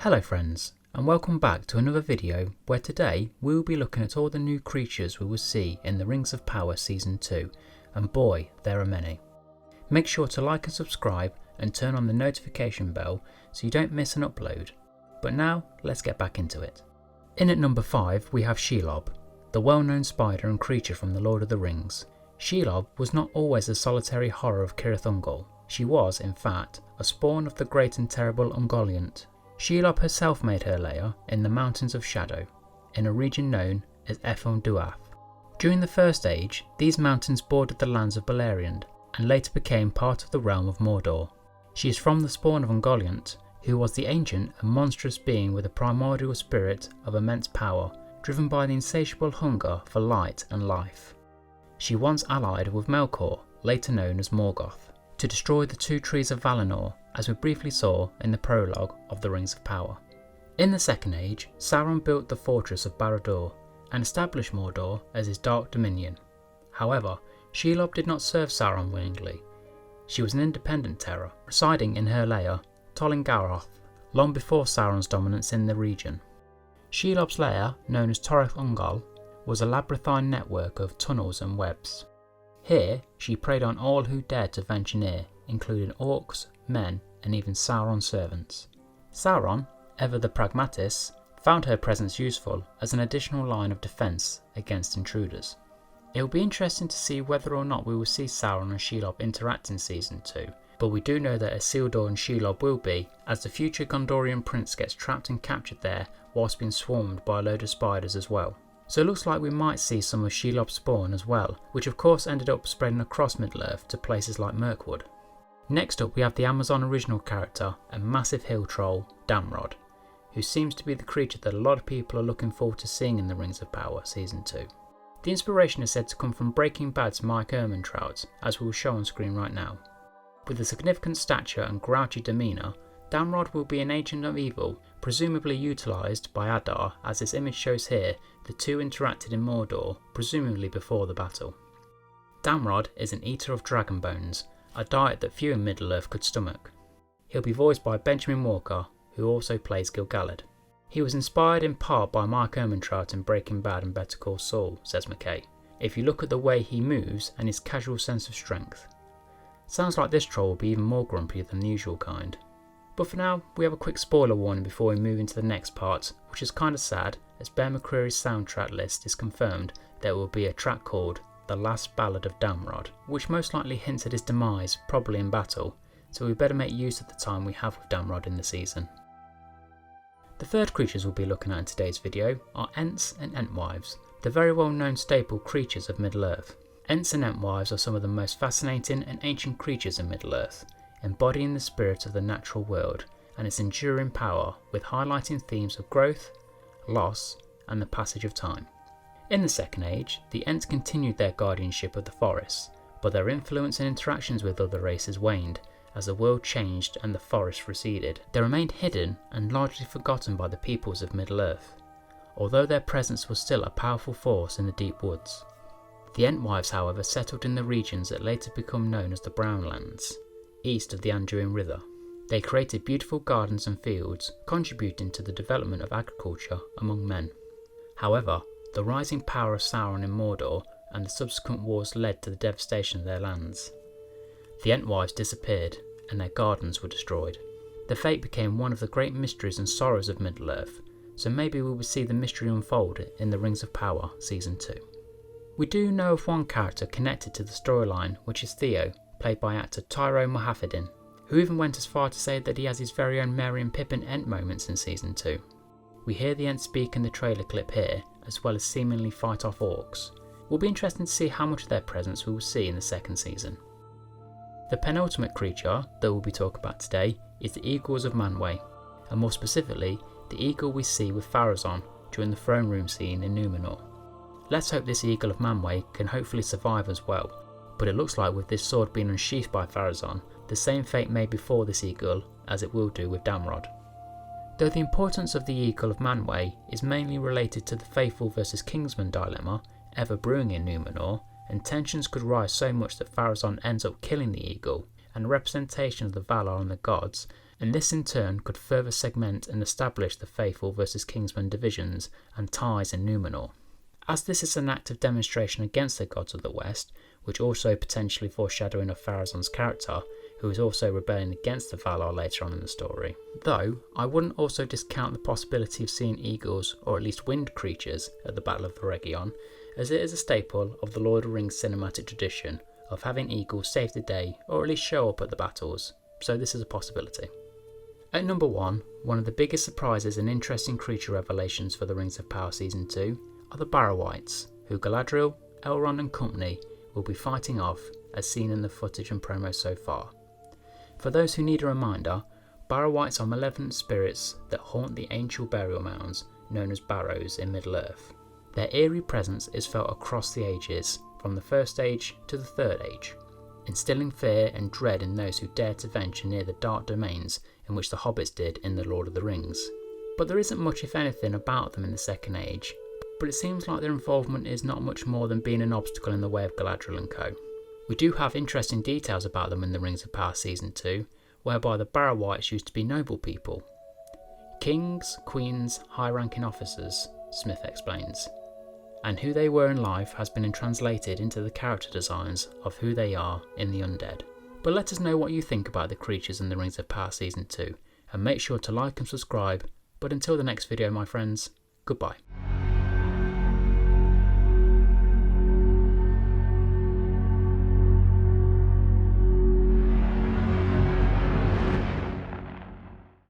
Hello friends, and welcome back to another video where today we will be looking at all the new creatures we will see in the Rings of Power Season 2, and boy, there are many. Make sure to like and subscribe and turn on the notification bell so you don't miss an upload. But now, let's get back into it. In at number 5 we have Shelob, the well-known spider and creature from the Lord of the Rings. Shelob was not always the solitary horror of Cirith Ungol. She was, in fact, a spawn of the great and terrible Ungoliant. Shelob herself made her lair in the Mountains of Shadow, in a region known as Ephon Duath. During the First Age, these mountains bordered the lands of Beleriand, and later became part of the realm of Mordor. She is from the spawn of Ungoliant, who was the ancient and monstrous being with a primordial spirit of immense power, driven by the insatiable hunger for light and life. She once allied with Melkor, later known as Morgoth, to destroy the two trees of Valinor, as we briefly saw in the prologue of the Rings of Power. In the Second Age, Sauron built the fortress of Barad-dûr and established Mordor as his dark dominion. However, Shelob did not serve Sauron willingly. She was an independent terror, residing in her lair, Tol Ingaroth, long before Sauron's dominance in the region. Shelob's lair, known as Cirith Ungol, was a labyrinthine network of tunnels and webs. Here, she preyed on all who dared to venture near, including orcs, men, and even Sauron's servants. Sauron, ever the pragmatist, found her presence useful as an additional line of defence against intruders. It will be interesting to see whether or not we will see Sauron and Shelob interact in Season 2, but we do know that Isildur and Shelob will be, as the future Gondorian prince gets trapped and captured there whilst being swarmed by a load of spiders as well. So it looks like we might see some of Shelob's spawn as well, which of course ended up spreading across Middle-earth to places like Mirkwood. Next up we have the Amazon original character and massive hill troll, Damrod, who seems to be the creature that a lot of people are looking forward to seeing in the Rings of Power Season 2. The inspiration is said to come from Breaking Bad's Mike Ehrmantraut, as we will show on screen right now. With a significant stature and grouchy demeanour, Damrod will be an agent of evil, presumably utilised by Adar, as this image shows here. The two interacted in Mordor, presumably before the battle. Damrod is an eater of dragon bones, a diet that few in Middle-earth could stomach. He'll be voiced by Benjamin Walker, who also plays Gil-galad. He was inspired in part by Mike Ehrmantraut in Breaking Bad and Better Call Saul, says McKay, if you look at the way he moves and his casual sense of strength. Sounds like this troll will be even more grumpy than the usual kind. But for now, we have a quick spoiler warning before we move into the next part, which is kinda sad, as Bear McCreary's soundtrack list is confirmed there will be a track called The Last Ballad of Damrod, which most likely hints at his demise, probably in battle, so we better make use of the time we have with Damrod in the season. The third creatures we'll be looking at in today's video are Ents and Entwives, the very well known staple creatures of Middle-earth. Ents and Entwives are some of the most fascinating and ancient creatures in Middle-earth, embodying the spirit of the natural world and its enduring power, with highlighting themes of growth, loss, and the passage of time. In the Second Age, the Ents continued their guardianship of the forests, but their influence and interactions with other races waned as the world changed and the forests receded. They remained hidden and largely forgotten by the peoples of Middle-earth, although their presence was still a powerful force in the deep woods. The Entwives, however, settled in the regions that later become known as the Brownlands, east of the Anduin River. They created beautiful gardens and fields, contributing to the development of agriculture among men. However, the rising power of Sauron in Mordor and the subsequent wars led to the devastation of their lands. The Entwives disappeared, and their gardens were destroyed. Their fate became one of the great mysteries and sorrows of Middle-earth, so maybe we will see the mystery unfold in the Rings of Power Season 2. We do know of one character connected to the storyline, which is Theo, played by actor Tyro Mohaffedin, who even went as far to say that he has his very own Merry and Pippin Ent moments in Season 2. We hear the Ents speak in the trailer clip here, as well as seemingly fight off orcs. It will be interesting to see how much of their presence we will see in the second season. The penultimate creature that we'll be talking about today is the Eagles of Manwë, and more specifically, the eagle we see with Pharazôn during the throne room scene in Númenor. Let's hope this Eagle of Manwë can hopefully survive as well, but it looks like with this sword being unsheathed by Pharazôn, the same fate may befall this eagle as it will do with Damrod. Though the importance of the Eagle of Manwë is mainly related to the faithful versus Kingsman dilemma ever brewing in Númenor, and tensions could rise so much that Pharazôn ends up killing the eagle, and representation of the Valar and the gods, and this in turn could further segment and establish the Faithful versus Kingsman divisions and ties in Numenor. As this is an active demonstration against the gods of the West, which also potentially foreshadowing of Pharazôn's character, who is also rebelling against the Valar later on in the story. Though, I wouldn't also discount the possibility of seeing eagles, or at least winged creatures, at the Battle of the Region, as it is a staple of the Lord of the Rings cinematic tradition of having eagles save the day, or at least show up at the battles, so this is a possibility. At number 1, one of the biggest surprises and interesting creature revelations for the Rings of Power Season 2 are the Barrow-wights, who Galadriel, Elrond and company will be fighting off as seen in the footage and promos so far. For those who need a reminder, Barrow-wights are malevolent spirits that haunt the ancient burial mounds known as barrows in Middle-earth. Their eerie presence is felt across the ages, from the First Age to the Third Age, instilling fear and dread in those who dare to venture near the dark domains in which the hobbits did in The Lord of the Rings. But there isn't much if anything about them in the Second Age, but it seems like their involvement is not much more than being an obstacle in the way of Galadriel and co. We do have interesting details about them in the Rings of Power Season 2, whereby the Barrow-wights used to be noble people. Kings, queens, high-ranking officers, Smith explains. And who they were in life has been translated into the character designs of who they are in the undead. But let us know what you think about the creatures in the Rings of Power Season 2, and make sure to like and subscribe. But until the next video, my friends, goodbye.